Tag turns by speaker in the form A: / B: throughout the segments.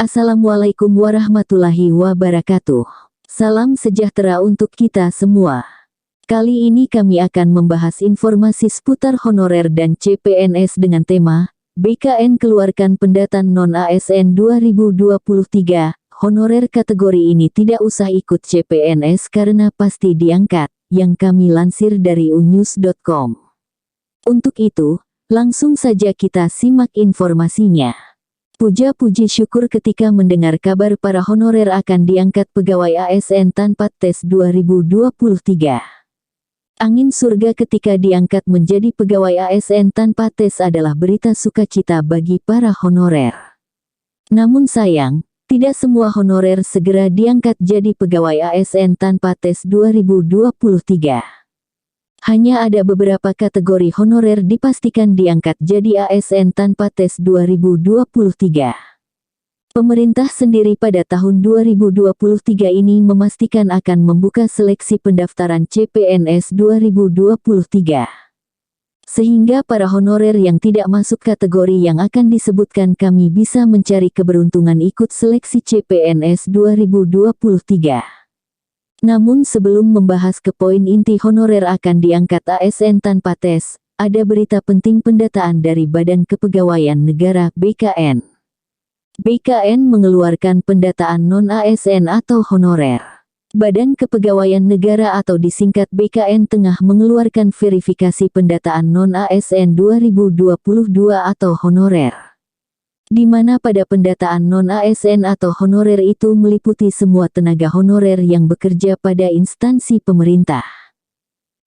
A: Assalamualaikum warahmatullahi wabarakatuh. Salam sejahtera untuk kita semua. Kali ini kami akan membahas informasi seputar honorer dan CPNS dengan tema BKN keluarkan pendataan non-ASN 2023. Honorer kategori ini tidak usah ikut CPNS karena pasti diangkat, yang kami lansir dari unews.com. Untuk itu, langsung saja kita simak informasinya. Puja-puji syukur ketika mendengar kabar para honorer akan diangkat pegawai ASN tanpa tes 2023. Angin surga ketika diangkat menjadi pegawai ASN tanpa tes adalah berita sukacita bagi para honorer. Namun sayang, tidak semua honorer segera diangkat jadi pegawai ASN tanpa tes 2023. Hanya ada beberapa kategori honorer dipastikan diangkat jadi ASN tanpa tes 2023. Pemerintah sendiri pada tahun 2023 ini memastikan akan membuka seleksi pendaftaran CPNS 2023. Sehingga para honorer yang tidak masuk kategori yang akan disebutkan kami bisa mencari keberuntungan ikut seleksi CPNS 2023. Namun sebelum membahas ke poin inti honorer akan diangkat ASN tanpa tes, ada berita penting pendataan dari Badan Kepegawaian Negara BKN. BKN mengeluarkan pendataan non-ASN atau honorer. Badan Kepegawaian Negara atau disingkat BKN tengah mengeluarkan verifikasi pendataan non-ASN 2022 atau honorer. Di mana pada pendataan non-ASN atau honorer itu meliputi semua tenaga honorer yang bekerja pada instansi pemerintah.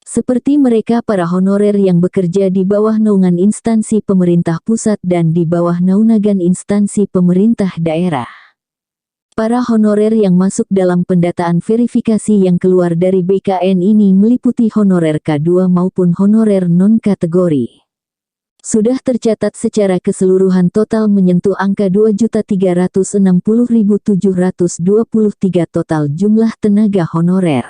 A: Seperti mereka para honorer yang bekerja di bawah naungan instansi pemerintah pusat dan di bawah naungan instansi pemerintah daerah. Para honorer yang masuk dalam pendataan verifikasi yang keluar dari BKN ini meliputi honorer K2 maupun honorer non-kategori. Sudah tercatat secara keseluruhan total menyentuh angka 2.360.723 total jumlah tenaga honorer.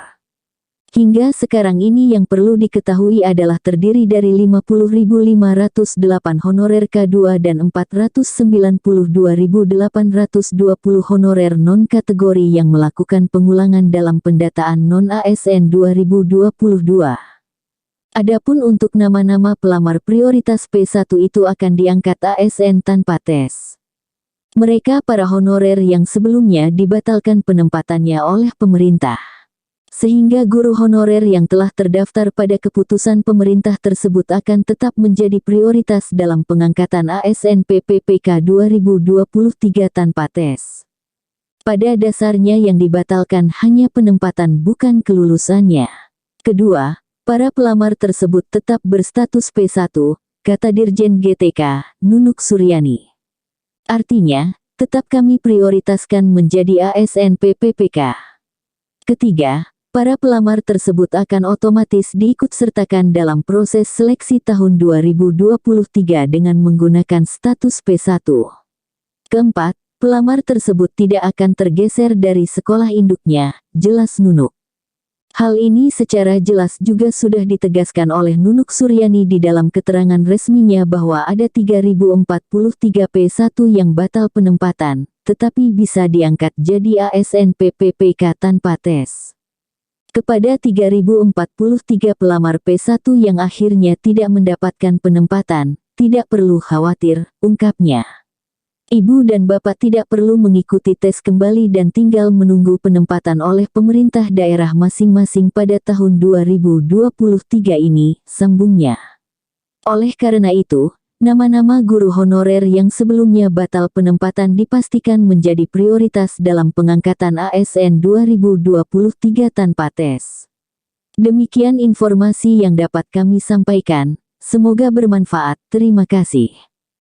A: Hingga sekarang ini yang perlu diketahui adalah terdiri dari 50.508 honorer K2 dan 492.820 honorer non-kategori yang melakukan pengulangan dalam pendataan non-ASN 2022. Adapun untuk nama-nama pelamar prioritas P1 itu akan diangkat ASN tanpa tes. Mereka para honorer yang sebelumnya dibatalkan penempatannya oleh pemerintah. Sehingga guru honorer yang telah terdaftar pada keputusan pemerintah tersebut akan tetap menjadi prioritas dalam pengangkatan ASN PPPK 2023 tanpa tes. Pada dasarnya yang dibatalkan hanya penempatan bukan kelulusannya. Kedua, para pelamar tersebut tetap berstatus P1, kata Dirjen GTK, Nunuk Suryani. Artinya, tetap kami prioritaskan menjadi ASN PPPK. Ketiga, para pelamar tersebut akan otomatis diikutsertakan dalam proses seleksi tahun 2023 dengan menggunakan status P1. Keempat, pelamar tersebut tidak akan tergeser dari sekolah induknya, jelas Nunuk. Hal ini secara jelas juga sudah ditegaskan oleh Nunuk Suryani di dalam keterangan resminya bahwa ada 3043 P1 yang batal penempatan, tetapi bisa diangkat jadi ASN PPPK tanpa tes. Kepada 3043 pelamar P1 yang akhirnya tidak mendapatkan penempatan, tidak perlu khawatir, ungkapnya. Ibu dan bapak tidak perlu mengikuti tes kembali dan tinggal menunggu penempatan oleh pemerintah daerah masing-masing pada tahun 2023 ini, sambungnya. Oleh karena itu, nama-nama guru honorer yang sebelumnya batal penempatan dipastikan menjadi prioritas dalam pengangkatan ASN 2023 tanpa tes. Demikian informasi yang dapat kami sampaikan, semoga bermanfaat, terima kasih.